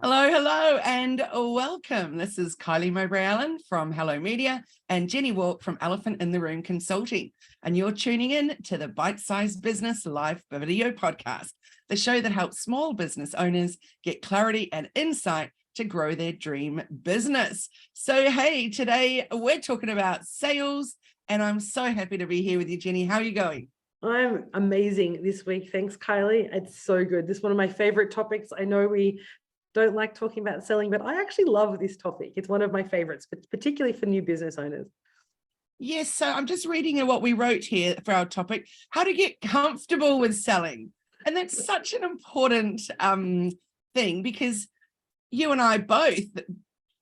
Hello, hello, and welcome. This is Kylie Mowbray-Allen from Hello Media and Jenni Walke from Elephant in the Room Consulting. And you're tuning in to the Bite Size Business Live video podcast, the show that helps small business owners get clarity and insight to grow their dream business. So, hey, today we're talking about sales, and I'm so happy to be here with you, Jenni. How are you going? I'm amazing this week. Thanks, Kylie. It's so good. This is one of my favorite topics. I know we don't like talking about selling, but I actually love this topic. It's one of my favorites, but particularly for new business owners. Yes, so I'm just reading what we wrote here for our topic, how to get comfortable with selling. And that's such an important thing, because you and I both,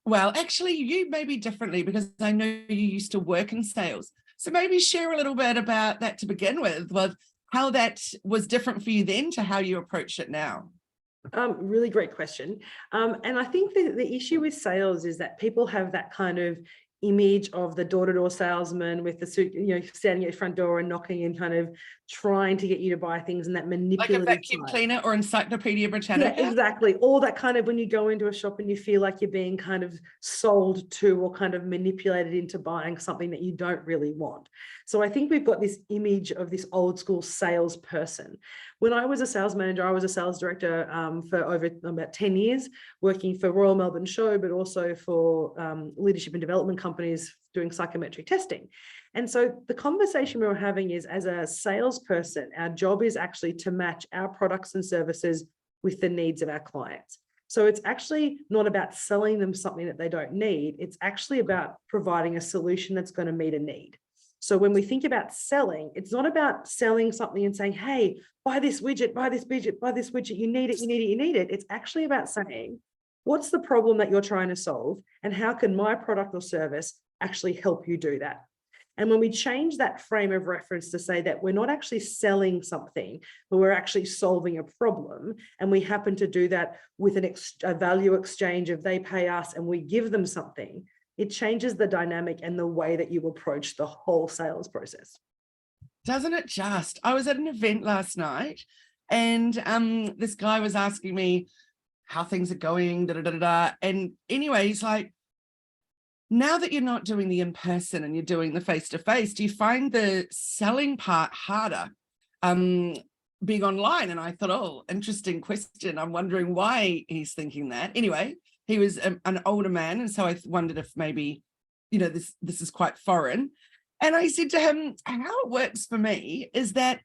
well, actually you maybe differently, because I know you used to work in sales. So maybe share a little bit about that to begin with how that was different for you then to how you approach it now. Really great question. And I think the issue with sales is that people have that kind of image of the door-to-door salesman with the suit, standing at your front door and knocking and kind of trying to get you to buy things, and that manipulative like a vacuum cleaner or Encyclopedia Britannica. Yeah, exactly. All that kind of when you go into a shop and you feel like you're being kind of sold to or kind of manipulated into buying something that you don't really want. So I think we've got this image of this old school salesperson. When I was a sales manager, I was a sales director for over about 10 years, working for Royal Melbourne Show, but also for leadership and development companies doing psychometric testing. And so the conversation we were having is, as a salesperson, our job is actually to match our products and services with the needs of our clients. So it's actually not about selling them something that they don't need. It's actually about providing a solution that's going to meet a need. So when we think about selling, it's not about selling something and saying, hey, buy this widget, buy this widget, buy this widget, you need it, you need it, you need it. It's actually about saying, what's the problem that you're trying to solve, and how can my product or service actually help you do that? And when we change that frame of reference to say that we're not actually selling something, but we're actually solving a problem, and we happen to do that with a value exchange of they pay us and we give them something, it changes the dynamic and the way that you approach the whole sales process. Doesn't it just? I was at an event last night, and this guy was asking me how things are going, and anyway, he's like, now that you're not doing the in-person and you're doing the face-to-face, do you find the selling part harder being online? And I thought, oh, interesting question. I'm wondering why he's thinking that. Anyway, he was an older man, and so I wondered if maybe, this is quite foreign. And I said to him, how it works for me is that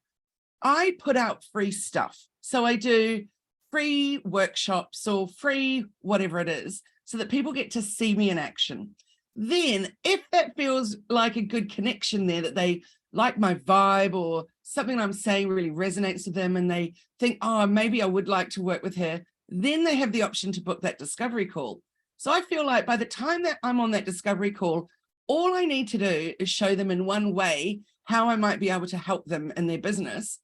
I put out free stuff. So I do free workshops or free whatever it is, so that people get to see me in action. Then if that feels like a good connection there, that they like my vibe or something I'm saying really resonates with them, and they think, oh, maybe I would like to work with her, then they have the option to book that discovery call. So I feel like by the time that I'm on that discovery call, all I need to do is show them in one way how I might be able to help them in their business.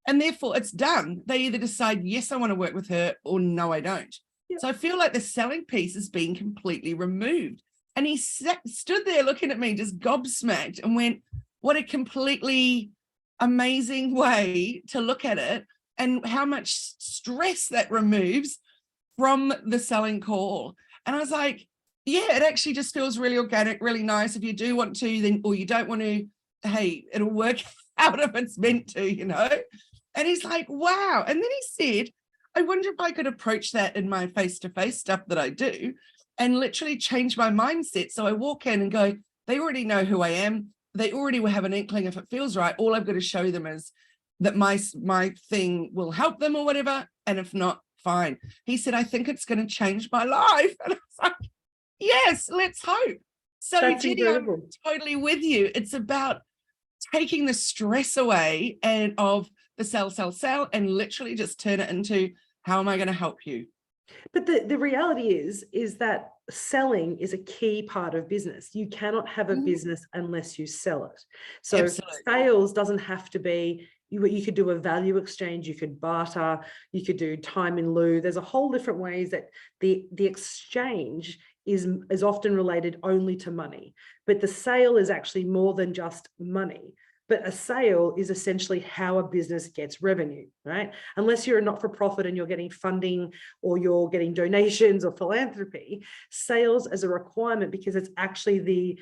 And therefore it's done. They either decide, yes, I want to work with her, or no, I don't. Yep. So I feel like the selling piece is being completely removed. And he stood there looking at me just gobsmacked and went, what a completely amazing way to look at it, and how much stress that removes from the selling call. And I was like, yeah, it actually just feels really organic, really nice. If you do want to, then, or you don't want to, hey, it'll work out if it's meant to, And he's like, wow. And then he said, I wonder if I could approach that in my face-to-face stuff that I do, and literally change my mindset. So I walk in and go, they already know who I am. They already will have an inkling if it feels right. All I've got to show them is that my thing will help them or whatever. And if not, fine. He said, I think it's going to change my life. And I was like, yes, let's hope. So Jenni, I'm totally with you. It's about taking the stress away and of the sell, and literally just turn it into, how am I going to help you? But the reality is that selling is a key part of business. You cannot have a business unless you sell it. So absolutely. Sales doesn't have to be, you could do a value exchange, you could barter, you could do time in lieu. There's a whole different ways that the exchange is often related only to money, but the sale is actually more than just money. But a sale is essentially how a business gets revenue, right? Unless you're a not-for-profit and you're getting funding or you're getting donations or philanthropy, sales as a requirement, because it's actually the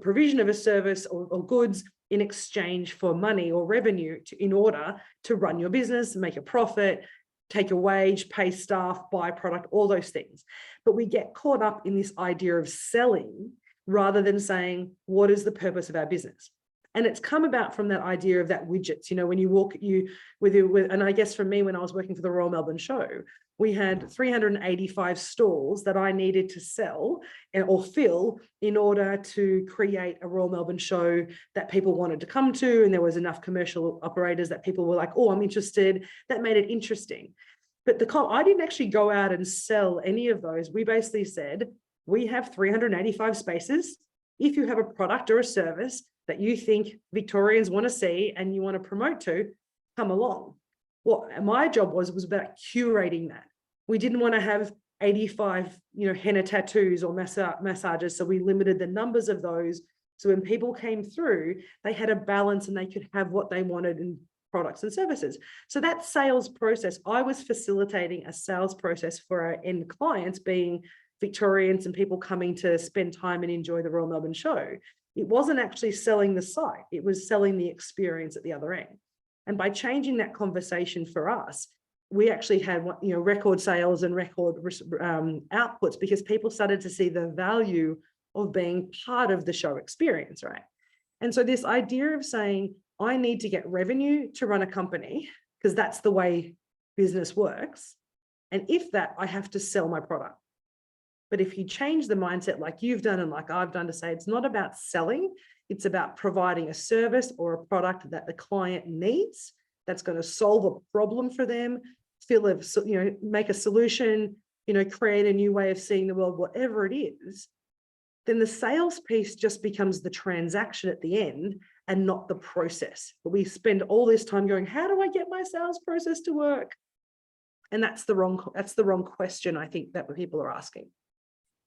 provision of a service or goods in exchange for money or revenue in order to run your business, make a profit, take a wage, pay staff, buy product, all those things. But we get caught up in this idea of selling rather than saying, what is the purpose of our business? And it's come about from that idea of that widgets, when you walk and I guess for me, when I was working for the Royal Melbourne Show, we had 385 stalls that I needed to sell or fill in order to create a Royal Melbourne Show that people wanted to come to. And there was enough commercial operators that people were like, oh, I'm interested. That made it interesting. But I didn't actually go out and sell any of those. We basically said, we have 385 spaces. If you have a product or a service that you think Victorians want to see and you want to promote to, come along. What my job was about curating that. We didn't want to have 85, henna tattoos or massages. So we limited the numbers of those. So when people came through, they had a balance and they could have what they wanted in products and services. So that sales process, I was facilitating a sales process for our end clients, being Victorians and people coming to spend time and enjoy the Royal Melbourne Show. It wasn't actually selling the site, it was selling the experience at the other end. And by changing that conversation for us, we actually had record sales and record outputs, because people started to see the value of being part of the show experience, right? And so this idea of saying, I need to get revenue to run a company, because that's the way business works. And if that, I have to sell my product. But if you change the mindset like you've done and like I've done, to say it's not about selling, it's about providing a service or a product that the client needs, that's going to solve a problem for them, make a solution, create a new way of seeing the world, whatever it is, then the sales piece just becomes the transaction at the end and not the process. But we spend all this time going, how do I get my sales process to work? And that's the wrong question, I think, that people are asking.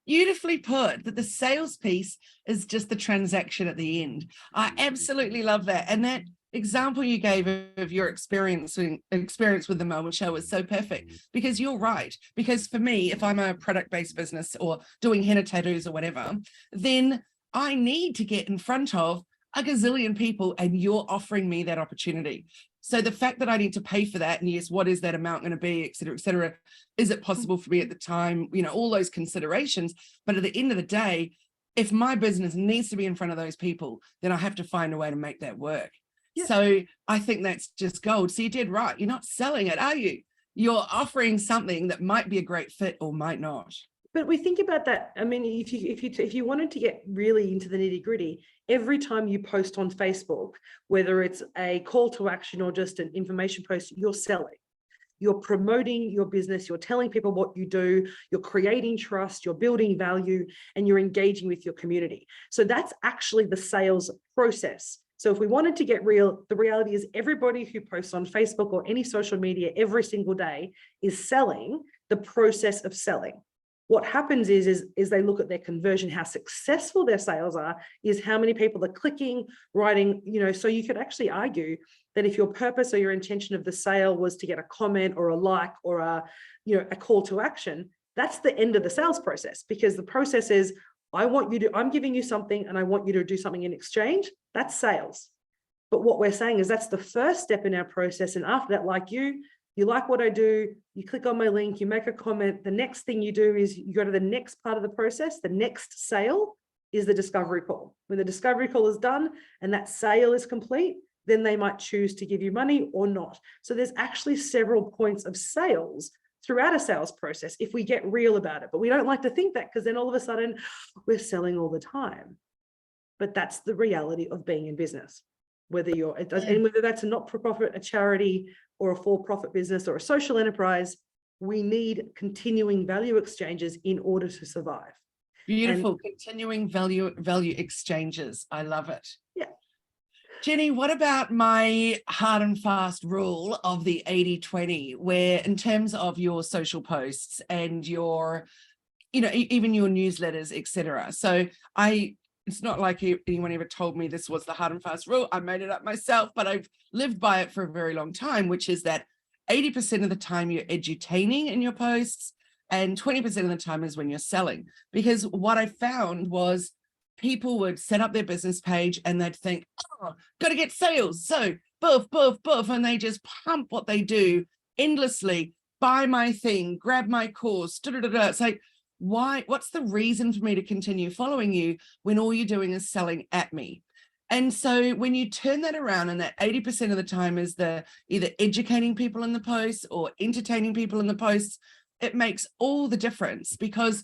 Beautifully put, that the sales piece is just the transaction at the end. I absolutely love that. And that example you gave of your experience with the Melbourne Show is so perfect, because you're right. Because for me, if I'm a product-based business or doing henna tattoos or whatever, then I need to get in front of a gazillion people, and you're offering me that opportunity. So the fact that I need to pay for that, and yes, what is that amount going to be, et cetera, is it possible for me at the time, all those considerations. But at the end of the day, if my business needs to be in front of those people, then I have to find a way to make that work. Yeah. So I think that's just gold. So you did right. You're not selling it, are you? You're offering something that might be a great fit or might not. But we think about that. I mean, if you wanted to get really into the nitty-gritty, every time you post on Facebook, whether it's a call to action or just an information post, you're selling. You're promoting your business, you're telling people what you do, you're creating trust, you're building value, and you're engaging with your community. So that's actually the sales process. So if we wanted to get real, the reality is everybody who posts on Facebook or any social media every single day is selling the process of selling. What happens is they look at their conversion, how successful their sales are, is how many people are clicking, writing, so you could actually argue that if your purpose or your intention of the sale was to get a comment or a like or a call to action, that's the end of the sales process, because the process is, I'm giving you something and I want you to do something in exchange. That's sales. But what we're saying is that's the first step in our process. And after that, like you like what I do, you click on my link, you make a comment. The next thing you do is you go to the next part of the process. The next sale is the discovery call. When the discovery call is done and that sale is complete, then they might choose to give you money or not. So there's actually several points of sales throughout a sales process if we get real about it. But we don't like to think that, because then all of a sudden we're selling all the time. But that's the reality of being in business. Whether that's a not-for-profit, a charity, or a for-profit business or a social enterprise, we need continuing value exchanges in order to survive. Beautiful. Continuing value exchanges. I love it. Yeah. Jenni, what about my hard and fast rule of the 80-20, where in terms of your social posts and your, even your newsletters, etc. So I it's not like anyone ever told me this was the hard and fast rule. I made it up myself, but I've lived by it for a very long time, which is that 80% of the time you're edutaining in your posts and 20% of the time is when you're selling. Because what I found was people would set up their business page and they'd think, oh, got to get sales. So boof, boof, boof. And they just pump what they do endlessly. Buy my thing, grab my course. It's like, why? What's the reason for me to continue following you when all you're doing is selling at me? And so when you turn that around, and that 80% of the time is the either educating people in the posts or entertaining people in the posts, it makes all the difference. Because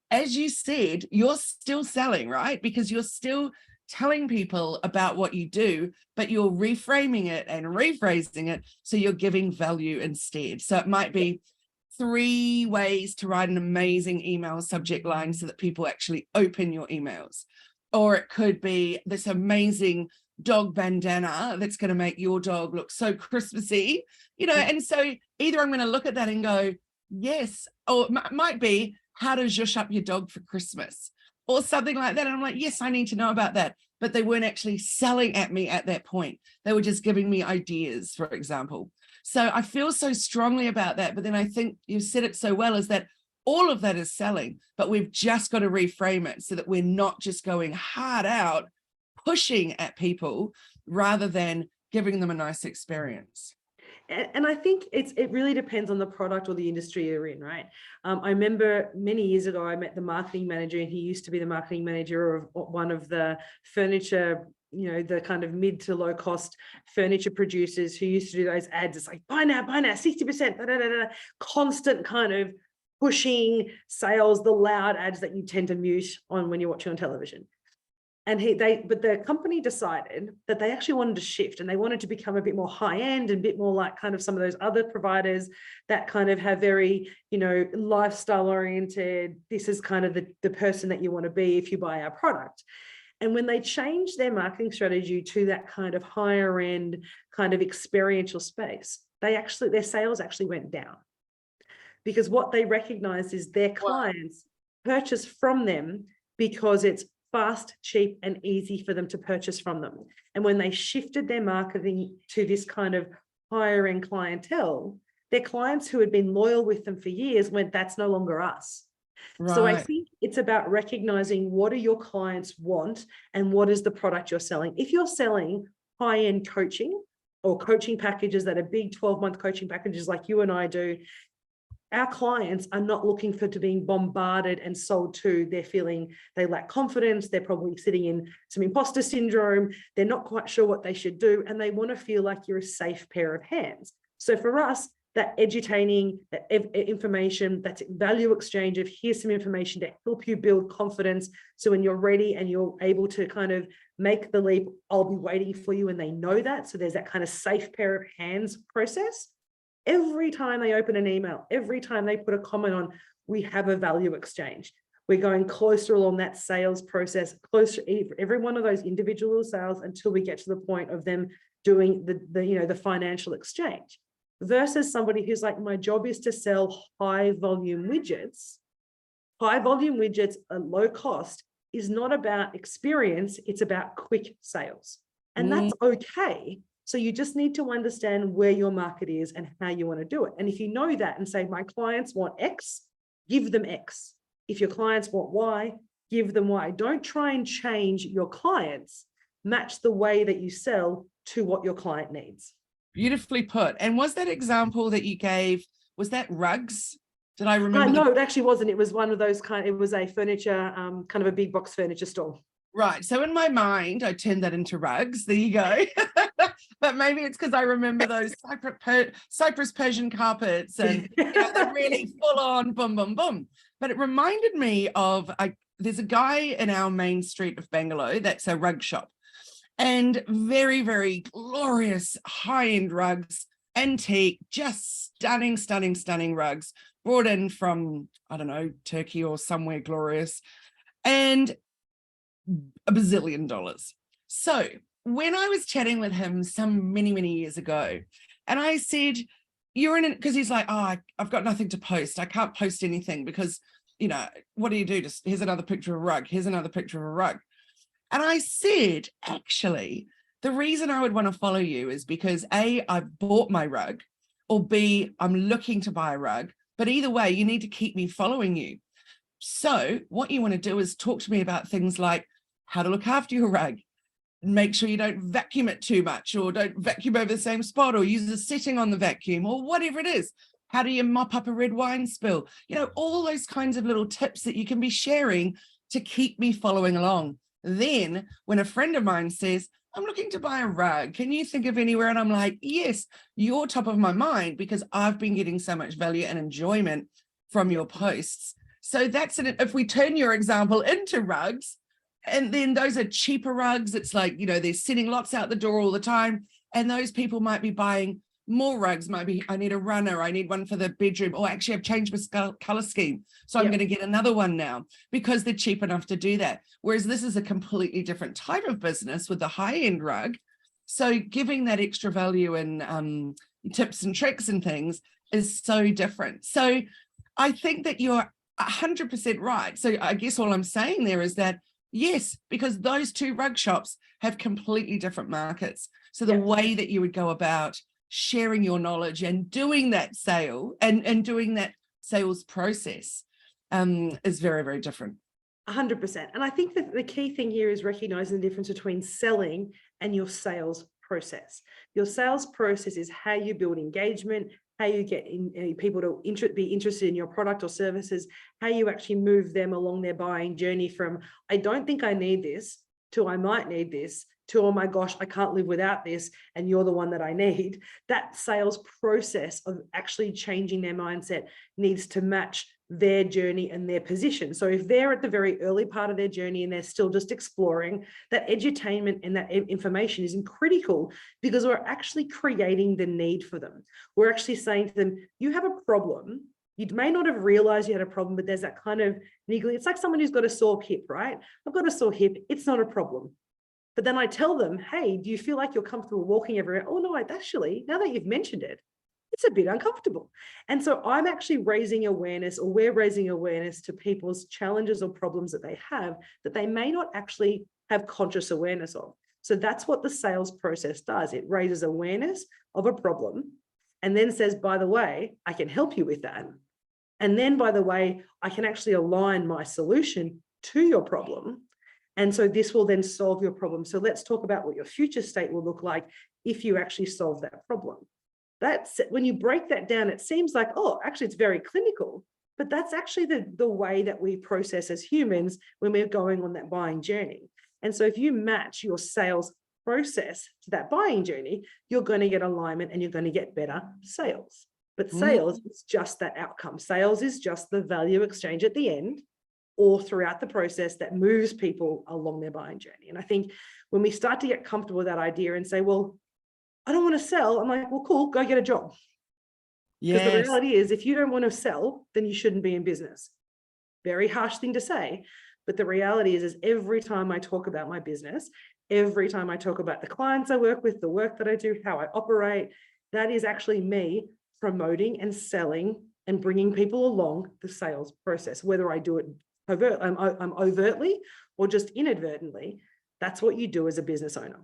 as you said, you're still selling, right? Because you're still telling people about what you do, but you're reframing it and rephrasing it so you're giving value instead. So it might be 3 ways to write an amazing email subject line so that people actually open your emails. Or it could be this amazing dog bandana that's going to make your dog look so Christmassy, and so either I'm going to look at that and go, yes, or it might be, how to zhush up your dog for Christmas or something like that. And I'm like, yes, I need to know about that. But they weren't actually selling at me at that point. They were just giving me ideas, for example. So I feel so strongly about that. But then I think you said it so well, is that all of that is selling, but we've just got to reframe it so that we're not just going hard out, pushing at people rather than giving them a nice experience. And I think it really depends on the product or the industry you're in, right? I remember many years ago, I met the marketing manager, and he used to be the marketing manager of one of the furniture, the kind of mid to low cost furniture producers who used to do those ads. It's like, buy now, 60%, constant kind of pushing sales, the loud ads that you tend to mute on when you're watching on television. And but the company decided that they actually wanted to shift, and they wanted to become a bit more high end and a bit more like kind of some of those other providers that kind of have very, lifestyle oriented. This is kind of the person that you want to be if you buy our product. And when they changed their marketing strategy to that kind of higher end kind of experiential space, their sales actually went down, because what they recognized is their clients purchase from them because it's fast, cheap, and easy for them to purchase from them. And when they shifted their marketing to this kind of higher end clientele, their clients who had been loyal with them for years went, that's no longer us. Right. So I think it's about recognizing what do your clients want and what is the product you're selling. If you're selling high-end coaching or coaching packages that are big 12-month coaching packages like you and I do, our clients are not looking for to being bombarded and sold to. They're feeling they lack confidence. They're probably sitting in some imposter syndrome. They're not quite sure what they should do. And they want to feel like you're a safe pair of hands. So for us, that edutaining, that information, that value exchange of here's some information to help you build confidence. So when you're ready and you're able to kind of make the leap, I'll be waiting for you. And they know that. So there's that kind of safe pair of hands process. Every time they open an email, every time they put a comment on, we have a value exchange. We're going closer along that sales process, closer every one of those individual sales until we get to the point of them doing the financial exchange. Versus somebody who's like, my job is to sell high volume widgets. High volume widgets at low cost is not about experience, it's about quick sales. And that's okay. So you just need to understand where your market is and how you want to do it. And if you know that and say, my clients want X, give them X. If your clients want Y, give them Y. Don't try and change your clients. Match the way that you sell to what your client needs. Beautifully put. And was that example that you gave, was that rugs? Did I remember? No, it actually wasn't. It was one of those it was a furniture, kind of a big box furniture store. Right. So in my mind, I turned that into rugs. There you go. But maybe it's because I remember those Cyprus Persian carpets and they're really full on boom, boom, boom. But it reminded me of, there's a guy in our main street of Bangalore that's a rug shop, and very, very glorious high-end rugs, antique, just stunning, stunning, stunning rugs brought in from, I don't know, Turkey or somewhere glorious, and $1 bazillion. So when I was chatting with him some many, many years ago, and I said, you're in it, because he's like, oh, I've got nothing to post. I can't post anything because, what do you do? Just here's another picture of a rug. Here's another picture of a rug. And I said, actually, the reason I would want to follow you is because A, I've bought my rug, or B, I'm looking to buy a rug. But either way, you need to keep me following you. So what you want to do is talk to me about things like how to look after your rug, make sure you don't vacuum it too much, or don't vacuum over the same spot, or use a setting on the vacuum, or whatever it is. How do you mop up a red wine spill? You know, all those kinds of little tips that you can be sharing to keep me following along. Then when a friend of mine says, I'm looking to buy a rug, can you think of anywhere? And I'm like, yes, you're top of my mind because I've been getting so much value and enjoyment from your posts. So that's it. If we turn your example into rugs, and then those are cheaper rugs, it's like, you know, they're sending lots out the door all the time. And those people might be buying more rugs. Maybe I need a runner, I need one for the bedroom, or actually I've changed my color scheme, so I'm going to get another one now because they're cheap enough to do that. Whereas this is a completely different type of business with the high-end rug. So giving that extra value and tips and tricks and things is so different. So I think that you're 100% right. So I guess all I'm saying there is that, yes, because those two rug shops have completely different markets. So the way that you would go about sharing your knowledge and doing that sale and doing that sales process is very, very different. 100%. And I think that the key thing here is recognizing the difference between selling and your sales process. Your sales process is how you build engagement, how you get people to be interested in your product or services, how you actually move them along their buying journey from, I don't think I need this, to I might need this, to, oh my gosh, I can't live without this, and you're the one that I need. That sales process of actually changing their mindset needs to match their journey and their position. So if they're at the very early part of their journey and they're still just exploring, that edutainment and that information is critical, because we're actually creating the need for them. We're actually saying to them, you have a problem. You may not have realized you had a problem, but there's that kind of niggly. It's like someone who's got a sore hip, right? I've got a sore hip. It's not a problem. But then I tell them, hey, do you feel like you're comfortable walking everywhere? Oh, no, actually, now that you've mentioned it, it's a bit uncomfortable. And so I'm actually raising awareness, or we're raising awareness to people's challenges or problems that they have that they may not actually have conscious awareness of. So that's what the sales process does. It raises awareness of a problem and then says, by the way, I can help you with that. And then, by the way, I can actually align my solution to your problem. And so this will then solve your problem. So let's talk about what your future state will look like if you actually solve that problem. That's when you break that down, it seems like, oh, actually, it's very clinical, but that's actually the way that we process as humans when we're going on that buying journey. And so if you match your sales process to that buying journey, you're going to get alignment and you're going to get better sales. But sales is just that outcome. Sales is just the value exchange at the end or throughout the process that moves people along their buying journey. And I think when we start to get comfortable with that idea and say, well, I don't want to sell, I'm like, well, cool, go get a job. Because the reality is, if you don't want to sell, then you shouldn't be in business. Very harsh thing to say, but the reality is every time I talk about my business, every time I talk about the clients I work with, the work that I do, how I operate, that is actually me promoting and selling and bringing people along the sales process, whether I do it overtly or just inadvertently. That's what you do as a business owner.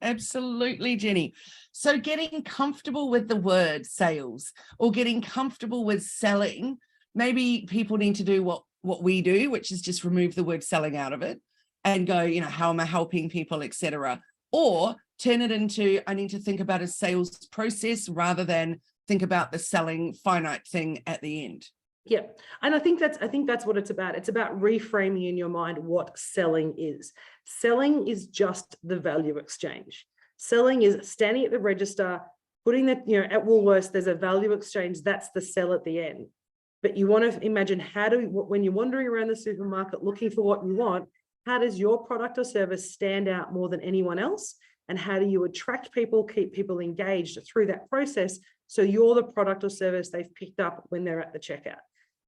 Absolutely, Jenni. So getting comfortable with the word sales or getting comfortable with selling, maybe people need to do what we do, which is just remove the word selling out of it and go, you know, how am I helping people, etc. Or turn it into, I need to think about a sales process rather than think about the selling finite thing at the end. Yeah. And I think that's what it's about. It's about reframing in your mind what selling is. Selling is just the value exchange. Selling is standing at the register, putting the, you know, at Woolworths, there's a value exchange. That's the sell at the end. But you want to imagine when you're wandering around the supermarket looking for what you want, how does your product or service stand out more than anyone else? And how do you attract people, keep people engaged through that process, so you're the product or service they've picked up when they're at the checkout?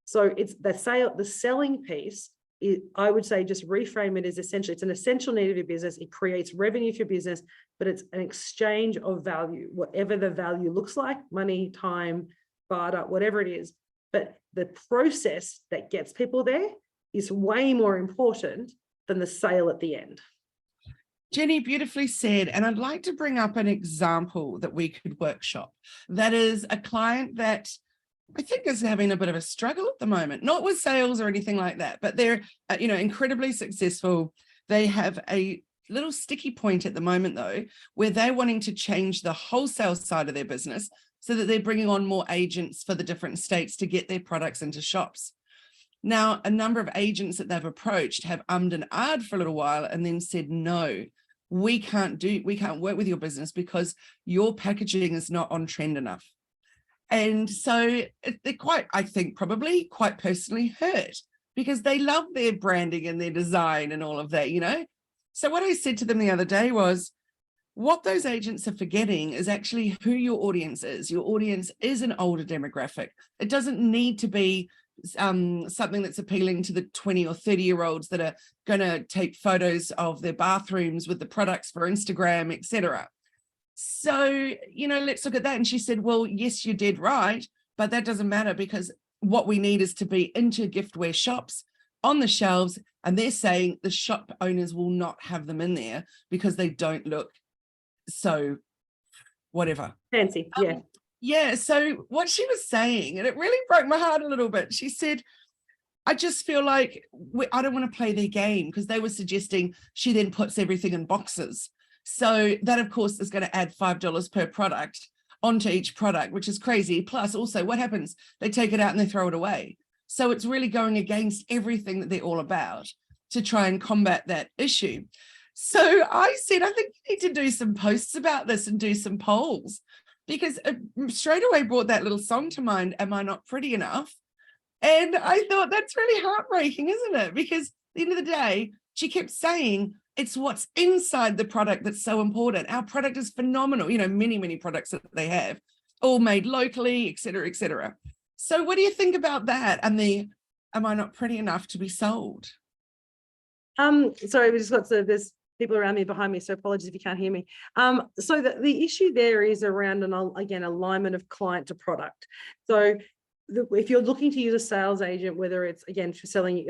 So it's the selling piece. I would say just reframe it as essentially, it's an essential need of your business. It creates revenue for your business, but it's an exchange of value, whatever the value looks like, money, time, barter, whatever it is. But the process that gets people there is way more important than the sale at the end. Jenni, beautifully said. And I'd like to bring up an example that we could workshop. That is a client that I think is having a bit of a struggle at the moment, not with sales or anything like that, but they're, incredibly successful. They have a little sticky point at the moment, though, where they're wanting to change the wholesale side of their business so that they're bringing on more agents for the different states to get their products into shops. Now, a number of agents that they've approached have ummed and ahed for a little while and then said, no, we can't work with your business because your packaging is not on trend enough. And so they're I think probably quite personally hurt because they love their branding and their design and all of that, So what I said to them the other day was, what those agents are forgetting is actually who your audience is. Your audience is an older demographic. It doesn't need to be something that's appealing to the 20 or 30-year-olds that are going to take photos of their bathrooms with the products for Instagram, etc. So, let's look at that. And she said, well, yes, you did right, but that doesn't matter because what we need is to be into giftware shops on the shelves. And they're saying the shop owners will not have them in there because they don't look so whatever. Fancy, yeah. Yeah, so what she was saying, and it really broke my heart a little bit, she said, I just feel like I don't want to play their game because they were suggesting she then puts everything in boxes. So that, of course, is going to add $5 per product onto each product, which is crazy. Plus, also, what happens? They take it out and they throw it away. So it's really going against everything that they're all about to try and combat that issue. So I said, I think you need to do some posts about this and do some polls. Because it straight away brought that little song to mind, Am I Not Pretty Enough? And I thought that's really heartbreaking, isn't it? Because at the end of the day, she kept saying it's what's inside the product that's so important. Our product is phenomenal. Many, many products that they have, all made locally, et cetera, et cetera. So what do you think about that? And am I not pretty enough to be sold? Sorry, we just got there's people around me, behind me, so apologies if you can't hear me. So the issue there is around again alignment of client to product. So if you're looking to use a sales agent, whether it's again for selling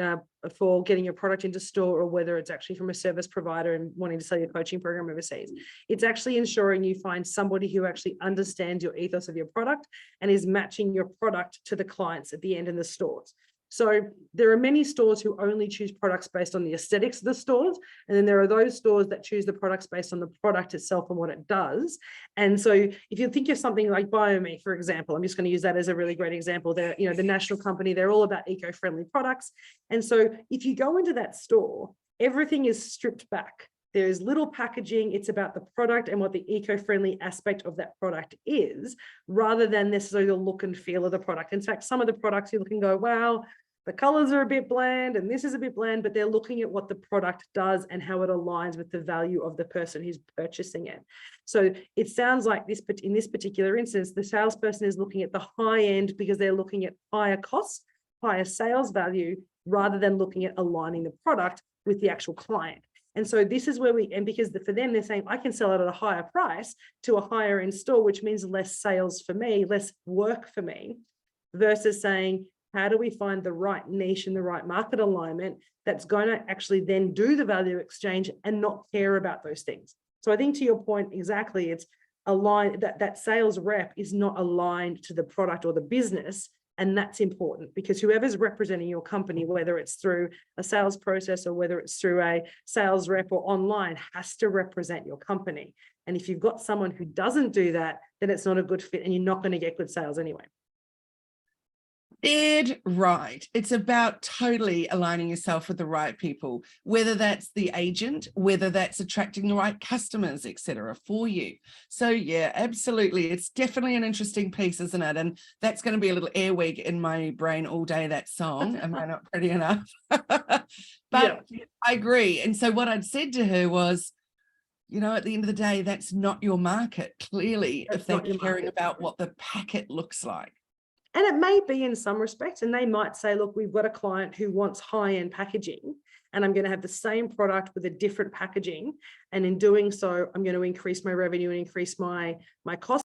for getting your product into store, or whether it's actually from a service provider and wanting to sell your coaching program overseas, it's actually ensuring you find somebody who actually understands your ethos of your product and is matching your product to the clients at the end in the stores. So there are many stores who only choose products based on the aesthetics of the stores. And then there are those stores that choose the products based on the product itself and what it does. And so if you think of something like BioMe, for example, I'm just going to use that as a really great example. They're, the national company, they're all about eco-friendly products. And so if you go into that store, everything is stripped back. There is little packaging. It's about the product and what the eco-friendly aspect of that product is, rather than necessarily the look and feel of the product. In fact, some of the products you look and go, wow, the colors are a bit bland and this is a bit bland, but they're looking at what the product does and how it aligns with the value of the person who's purchasing it. So it sounds like in this particular instance, the salesperson is looking at the high end because they're looking at higher costs, higher sales value, rather than looking at aligning the product with the actual client. And so this is where because for them, they're saying, I can sell it at a higher price to a higher end store, which means less sales for me, less work for me, versus saying, how do we find the right niche and the right market alignment that's going to actually then do the value exchange and not care about those things? So I think to your point, exactly, it's aligned, that sales rep is not aligned to the product or the business. And that's important because whoever's representing your company, whether it's through a sales process or whether it's through a sales rep or online, has to represent your company. And if you've got someone who doesn't do that, then it's not a good fit and you're not going to get good sales anyway. Dead right. It's about totally aligning yourself with the right people, whether that's the agent, whether that's attracting the right customers, etc., for you. So yeah, absolutely. It's definitely an interesting piece, isn't it? And that's going to be a little earwig in my brain all day, that song. Am I not pretty enough? But yeah. I agree. And so what I'd said to her was, at the end of the day, that's not your market, clearly, if they're caring about what the packet looks like. And it may be in some respects, and they might say, look, we've got a client who wants high-end packaging, and I'm going to have the same product with a different packaging. And in doing so, I'm going to increase my revenue and increase my cost.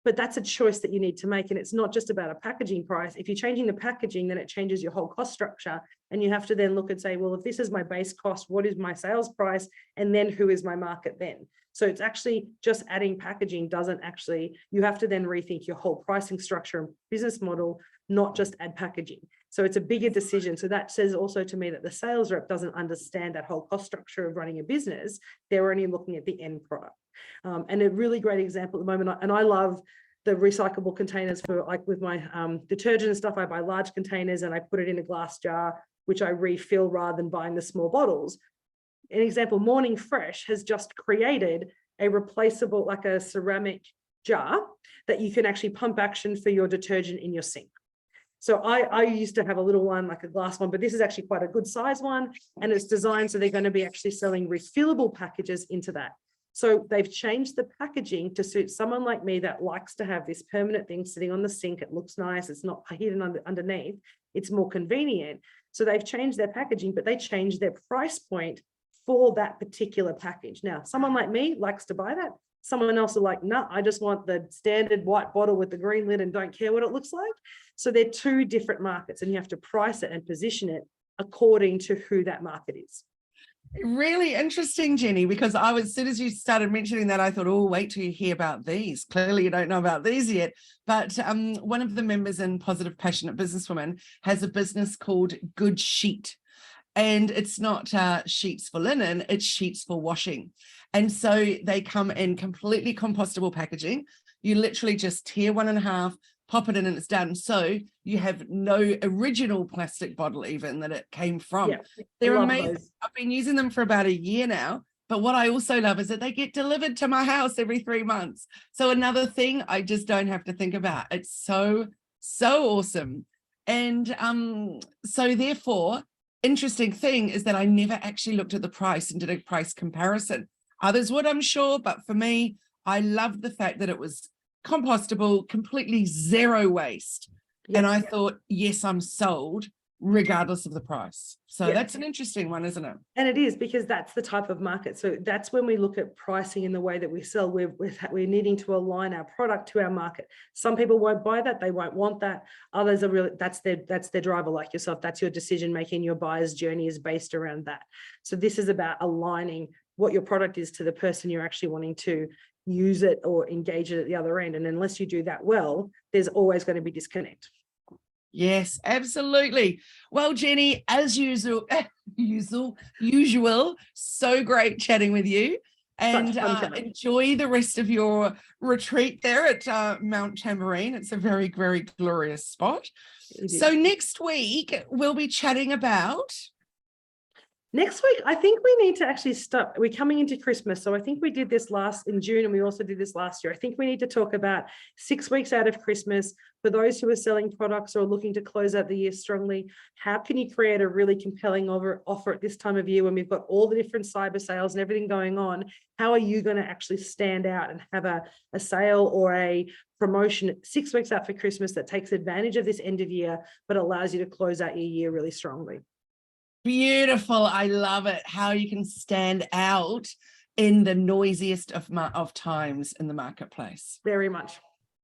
but that's a choice that you need to make. And it's not just about a packaging price. If you're changing the packaging, then it changes your whole cost structure. And you have to then look and say, well, if this is my base cost, what is my sales price? And then who is my market then? So it's actually just adding packaging doesn't actually, you have to then rethink your whole pricing structure and business model, not just add packaging. So it's a bigger decision. So that says also to me that the sales rep doesn't understand that whole cost structure of running a business. They're only looking at the end product. And a really great example at the moment, and I love the recyclable containers for, like with my detergent and stuff, I buy large containers and I put it in a glass jar, which I refill rather than buying the small bottles. An example, Morning Fresh has just created a replaceable, like a ceramic jar that you can actually pump action for your detergent in your sink. So I used to have a little one, like a glass one, but this is actually quite a good size one. And it's designed so they're going to be actually selling refillable packages into that. So they've changed the packaging to suit someone like me that likes to have this permanent thing sitting on the sink. It looks nice. It's not hidden underneath. It's more convenient. So they've changed their packaging, but they changed their price point for that particular package. Now, someone like me likes to buy that. Someone else is like, no, I just want the standard white bottle with the green lid and don't care what it looks like. So they're two different markets, and you have to price it and position it according to who that market is. Really interesting, Jenny, because as soon as you started mentioning that, I thought, oh, wait till you hear about these. Clearly, you don't know about these yet. But one of the members in Positive Passionate Businesswoman has a business called Good Sheet. And it's not sheets for linen, it's sheets for washing. And so they come in completely compostable packaging. You literally just tear one in half, pop it in, and it's done. So you have no original plastic bottle even that it came from. Yeah, they're amazing. Those. I've been using them for about a year now. But what I also love is that they get delivered to my house every 3 months. So another thing I just don't have to think about. It's so awesome. And so therefore, interesting thing is that I never actually looked at the price and did a price comparison. Others would, I'm sure, but for me, I loved the fact that it was compostable, completely zero waste. Yes. And I thought, yes, I'm sold regardless of the price. So that's an interesting one, isn't it? And it is, because that's the type of market. So that's when we look at pricing in the way that we sell, we're needing to align our product to our market. Some people won't buy that. They won't want that. Others are really, that's their driver, like yourself. That's your decision making. Your buyer's journey is based around that. So this is about aligning what your product is to the person you're actually wanting to use it or engage it at the other end. And unless you do that well, there's always going to be disconnect. Yes, absolutely. Well, Jenny, as usual, so great chatting with you, and enjoy the rest of your retreat there at Mount Tambourine. It's a very, very glorious spot. So next week, we'll be chatting about... Next week, I think we need to actually stop. We're coming into Christmas. So I think we did this in June, and we also did this last year. I think we need to talk about 6 weeks out of Christmas. For those who are selling products or looking to close out the year strongly, how can you create a really compelling offer at this time of year when we've got all the different cyber sales and everything going on? How are you going to actually stand out and have a sale or a promotion 6 weeks out for Christmas that takes advantage of this end of year, but allows you to close out your year really strongly? Beautiful. I love it. How you can stand out in the noisiest of times in the marketplace. Very much.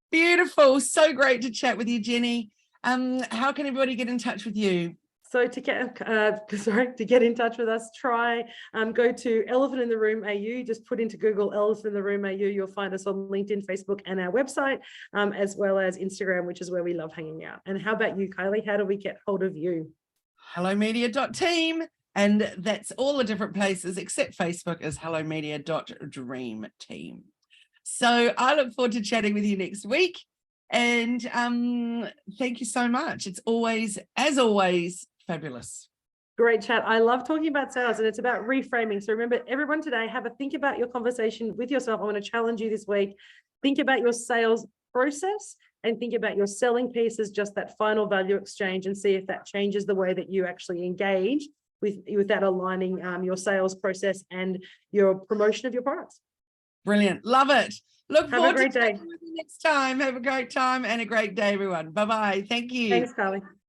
Beautiful. So great to chat with you, Jenny. How can everybody get in touch with you? So to get in touch with us, go to Elephant in the Room AU. Just put into Google Elephant in the Room AU. You'll find us on LinkedIn, Facebook, and our website, as well as Instagram, which is where we love hanging out. And how about you, Kylie? How do we get hold of you? hellomedia.team, and that's all the different places except Facebook is hellomedia.dreamteam. So I look forward to chatting with you next week, and thank you so much. It's always, as always, fabulous. Great chat. I love talking about sales, and it's about reframing. So remember, everyone today, think about your conversation with yourself. I want to challenge you this week. Think about your sales process and think about your selling piece as just that final value exchange, and see if that changes the way that you actually engage with that, aligning your sales process and your promotion of your products. Brilliant. Love it. Look forward to chatting with you next time. Have a great time and a great day, everyone. Bye-bye. Thank you. Thanks, Carly.